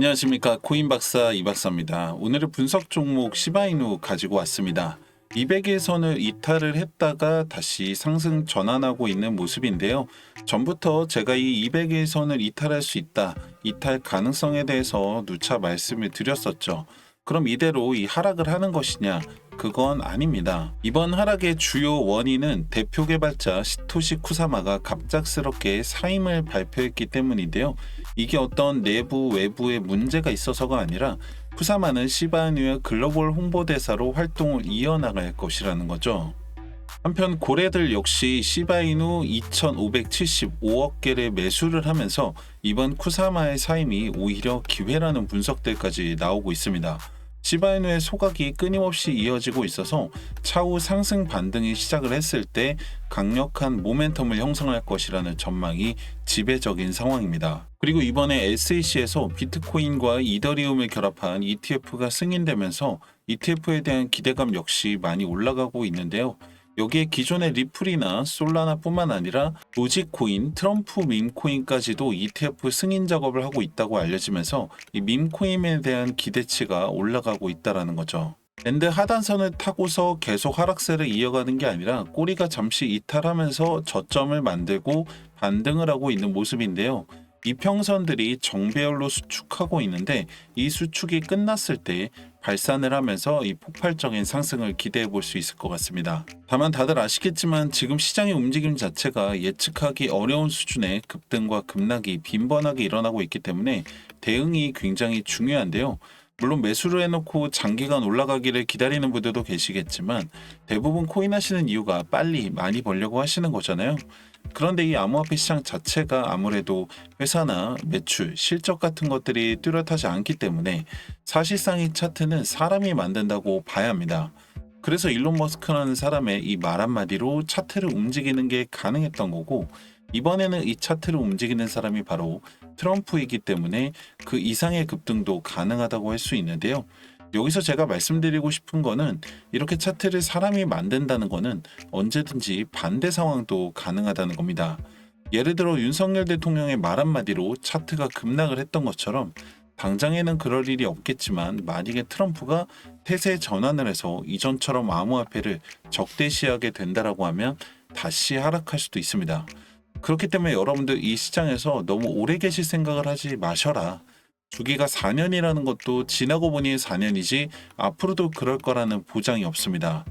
안녕하십니까, 코인박사 이박사입니다. 오늘의 분석 종목 시바이누 가지고 왔습니다. 200일선을 이탈을 했다가 다시 상승 전환하고 있는 모습인데요. 전부터 제가 이 200일선을 이탈할 수 있다, 이탈 가능성에 대해서 누차 말씀을 드렸었죠. 그럼 이대로 이 하락을 하는 것이냐? 그건 아닙니다. 이번 하락의 주요 원인은 대표 개발자 시토시 쿠사마가 갑작스럽게 사임을 발표했기 때문인데요. 이게 어떤 내부 외부의 문제가 있어서가 아니라 쿠사마는 시바이누의 글로벌 홍보대사로 활동을 이어나갈 것이라는 거죠. 한편 고래들 역시 시바이누 2,575억 개를 매수를 하면서 이번 쿠사마의 사임이 오히려 기회라는 분석들까지 나오고 있습니다. 시바이누의 소각이 끊임없이 이어지고 있어서 차후 상승 반등이 시작을 했을 때 강력한 모멘텀을 형성할 것이라는 전망이 지배적인 상황입니다. 그리고 이번에 SEC에서 비트코인과 이더리움을 결합한 ETF가 승인되면서 ETF에 대한 기대감 역시 많이 올라가고 있는데요. 여기에 기존의 리플이나 솔라나뿐만 아니라 도지코인, 트럼프 밈코인까지도 ETF 승인 작업을 하고 있다고 알려지면서 이 밈코인에 대한 기대치가 올라가고 있다는 거죠. 밴드 하단선을 타고서 계속 하락세를 이어가는 게 아니라 꼬리가 잠시 이탈하면서 저점을 만들고 반등을 하고 있는 모습인데요. 이평선들이 정배열로 수축하고 있는데 이 수축이 끝났을 때 발산을 하면서 이 폭발적인 상승을 기대해 볼 수 있을 것 같습니다. 다만 다들 아시겠지만 지금 시장의 움직임 자체가 예측하기 어려운 수준의 급등과 급락이 빈번하게 일어나고 있기 때문에 대응이 굉장히 중요한데요. 물론 매수를 해놓고 장기간 올라가기를 기다리는 분들도 계시겠지만 대부분 코인 하시는 이유가 빨리 많이 벌려고 하시는 거잖아요. 그런데 이 암호화폐 시장 자체가 아무래도 회사나 매출, 실적 같은 것들이 뚜렷하지 않기 때문에 사실상 이 차트는 사람이 만든다고 봐야 합니다. 그래서 일론 머스크라는 사람의 이 말 한마디로 차트를 움직이는 게 가능했던 거고, 이번에는 이 차트를 움직이는 사람이 바로 트럼프이기 때문에 그 이상의 급등도 가능하다고 할 수 있는데요. 여기서 제가 말씀드리고 싶은 거는 이렇게 차트를 사람이 만든다는 거는 언제든지 반대 상황도 가능하다는 겁니다. 예를 들어 윤석열 대통령의 말 한마디로 차트가 급락을 했던 것처럼 당장에는 그럴 일이 없겠지만 만약에 트럼프가 태세 전환을 해서 이전처럼 암호화폐를 적대시하게 된다라고 하면 다시 하락할 수도 있습니다. 그렇기 때문에 여러분들 이 시장에서 너무 오래 계실 생각을 하지 마셔라. 주기가 4년이라는 것도 지나고 보니 4년이지 앞으로도 그럴 거라는 보장이 없습니다.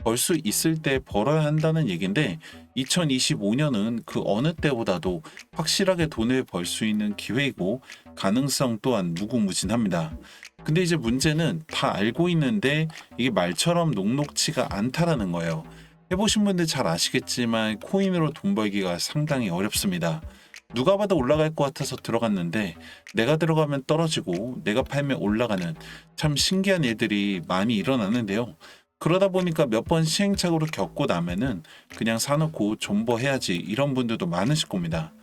벌 수 있을 때 벌어야 한다는 얘긴데 2025년은 그 어느 때보다도 확실하게 돈을 벌 수 있는 기회이고 가능성 또한 무궁무진합니다. 근데 이제 문제는 다 알고 있는데 이게 말처럼 녹록치가 않다라는 거예요. 해보신 분들 잘 아시겠지만 코인으로 돈 벌기가 상당히 어렵습니다. 누가 봐도 올라갈 것 같아서 들어갔는데 내가 들어가면 떨어지고 내가 팔면 올라가는 참 신기한 일들이 많이 일어나는데요. 그러다 보니까 몇 번 시행착오를 겪고 나면은 그냥 사놓고 존버해야지 이런 분들도 많으실 겁니다.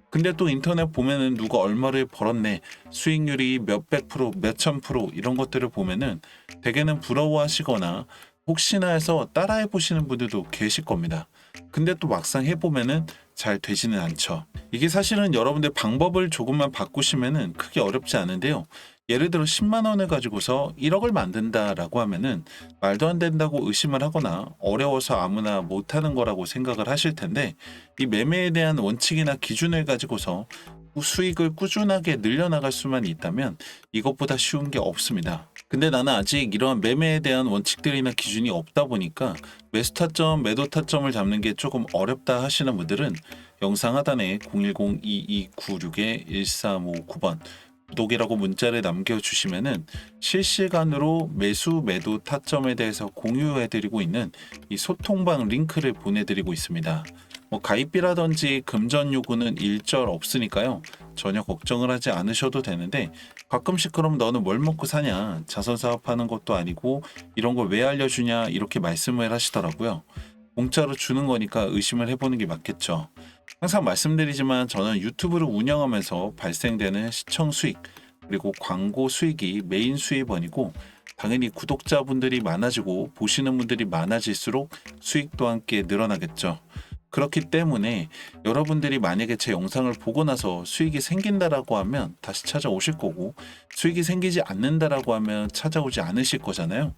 근데 또 인터넷 보면은 누가 얼마를 벌었네, 수익률이 몇백 프로, 몇천 프로 이런 것들을 보면은 대개는 부러워하시거나 혹시나 해서 따라해 보시는 분들도 계실 겁니다. 근데 또 막상 해보면은 잘 되지는 않죠. 이게 사실은 여러분들 방법을 조금만 바꾸시면은 크게 어렵지 않은데요. 예를 들어 10만 원을 가지고서 1억을 만든다라고 하면은 말도 안 된다고 의심을 하거나 어려워서 아무나 못하는 거라고 생각을 하실 텐데, 이 매매에 대한 원칙이나 기준을 가지고서 수익을 꾸준하게 늘려나갈 수만 있다면 이것보다 쉬운 게 없습니다. 근데 나는 아직 이러한 매매에 대한 원칙들이나 기준이 없다 보니까 매수 타점, 매도 타점을 잡는 게 조금 어렵다 하시는 분들은 영상 하단에 010-2296-1359번 구독이라고 문자를 남겨주시면은 실시간으로 매수, 매도 타점에 대해서 공유해드리고 있는 이 소통방 링크를 보내드리고 있습니다. 가입비라든지 금전 요구는 일절 없으니까요. 전혀 걱정을 하지 않으셔도 되는데, 가끔씩 그럼 너는 뭘 먹고 사냐? 자선 사업하는 것도 아니고 이런 걸 왜 알려주냐? 이렇게 말씀을 하시더라고요. 공짜로 주는 거니까 의심을 해보는 게 맞겠죠. 항상 말씀드리지만 저는 유튜브를 운영하면서 발생되는 시청 수익 그리고 광고 수익이 메인 수입원이고, 당연히 구독자분들이 많아지고 보시는 분들이 많아질수록 수익도 함께 늘어나겠죠. 그렇기 때문에 여러분들이 만약에 제 영상을 보고 나서 수익이 생긴다라고 하면 다시 찾아오실 거고, 수익이 생기지 않는다라고 하면 찾아오지 않으실 거잖아요.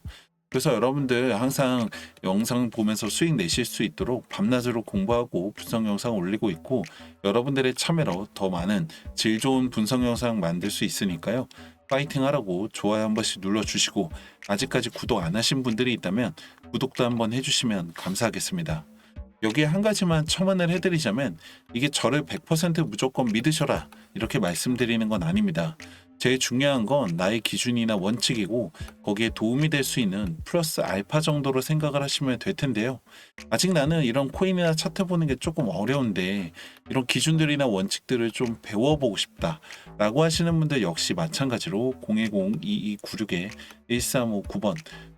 그래서 여러분들 항상 영상 보면서 수익 내실 수 있도록 밤낮으로 공부하고 분석 영상 올리고 있고, 여러분들의 참여로 더 많은 질 좋은 분석 영상 만들 수 있으니까요. 파이팅 하라고 좋아요 한 번씩 눌러주시고, 아직까지 구독 안 하신 분들이 있다면 구독도 한번 해주시면 감사하겠습니다. 여기에 한 가지만 첨언을 해드리자면, 이게 저를 100% 무조건 믿으셔라 이렇게 말씀드리는 건 아닙니다. 제일 중요한 건 나의 기준이나 원칙이고, 거기에 도움이 될 수 있는 플러스 알파 정도로 생각을 하시면 될 텐데요. 아직 나는 이런 코인이나 차트 보는 게 조금 어려운데 이런 기준들이나 원칙들을 좀 배워보고 싶다 라고 하시는 분들 역시 마찬가지로 010-2296-1359번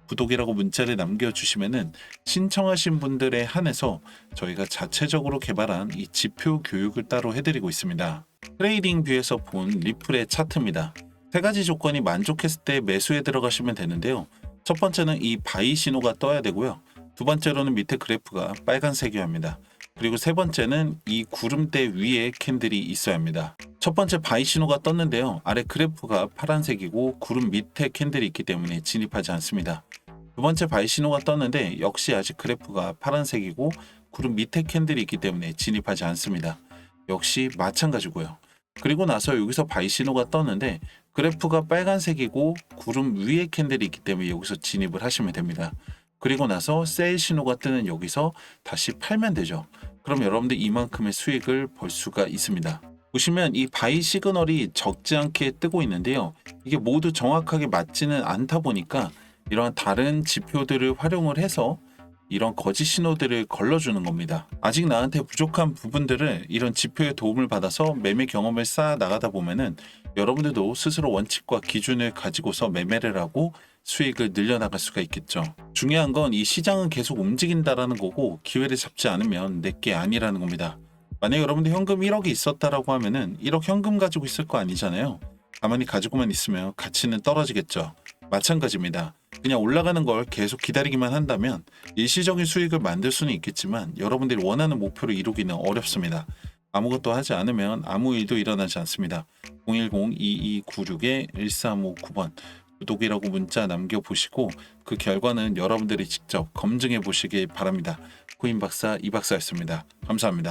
구독이라고 문자를 남겨주시면은 신청하신 분들에 한해서 저희가 자체적으로 개발한 이 지표 교육을 따로 해드리고 있습니다. 트레이딩 뷰에서 본 리플의 차트입니다. 세 가지 조건이 만족했을 때 매수에 들어가시면 되는데요. 첫 번째는 이 바이 신호가 떠야 되고요. 두 번째로는 밑에 그래프가 빨간색이어야 합니다. 그리고 세 번째는 이 구름대 위에 캔들이 있어야 합니다. 첫 번째 바이 신호가 떴는데요. 아래 그래프가 파란색이고 구름 밑에 캔들이 있기 때문에 진입하지 않습니다. 두 번째 바이 신호가 떴는데 역시 아직 그래프가 파란색이고 구름 밑에 캔들이 있기 때문에 진입하지 않습니다. 역시 마찬가지고요. 그리고 나서 여기서 바이 신호가 떴는데 그래프가 빨간색이고 구름 위에 캔들이 있기 때문에 여기서 진입을 하시면 됩니다. 그리고 나서 셀 신호가 뜨는 여기서 다시 팔면 되죠. 그럼 여러분들 이만큼의 수익을 볼 수가 있습니다. 보시면 이 바이 시그널이 적지 않게 뜨고 있는데요. 이게 모두 정확하게 맞지는 않다 보니까 이러한 다른 지표들을 활용을 해서 이런 거짓 신호들을 걸러주는 겁니다. 아직 나한테 부족한 부분들을 이런 지표의 도움을 받아서 매매 경험을 쌓아 나가다 보면은 여러분들도 스스로 원칙과 기준을 가지고서 매매를 하고 수익을 늘려나갈 수가 있겠죠. 중요한 건 이 시장은 계속 움직인다라는 거고, 기회를 잡지 않으면 내게 아니라는 겁니다. 만약 여러분들 현금 1억이 있었다라고 하면은 1억 현금 가지고 있을 거 아니잖아요. 가만히 가지고만 있으면 가치는 떨어지겠죠. 마찬가지입니다. 그냥 올라가는 걸 계속 기다리기만 한다면 일시적인 수익을 만들 수는 있겠지만 여러분들이 원하는 목표를 이루기는 어렵습니다. 아무것도 하지 않으면 아무 일도 일어나지 않습니다. 010-2296-1359번 구독이라고 문자 남겨보시고 그 결과는 여러분들이 직접 검증해 보시길 바랍니다. 코인박사 이박사였습니다. 감사합니다.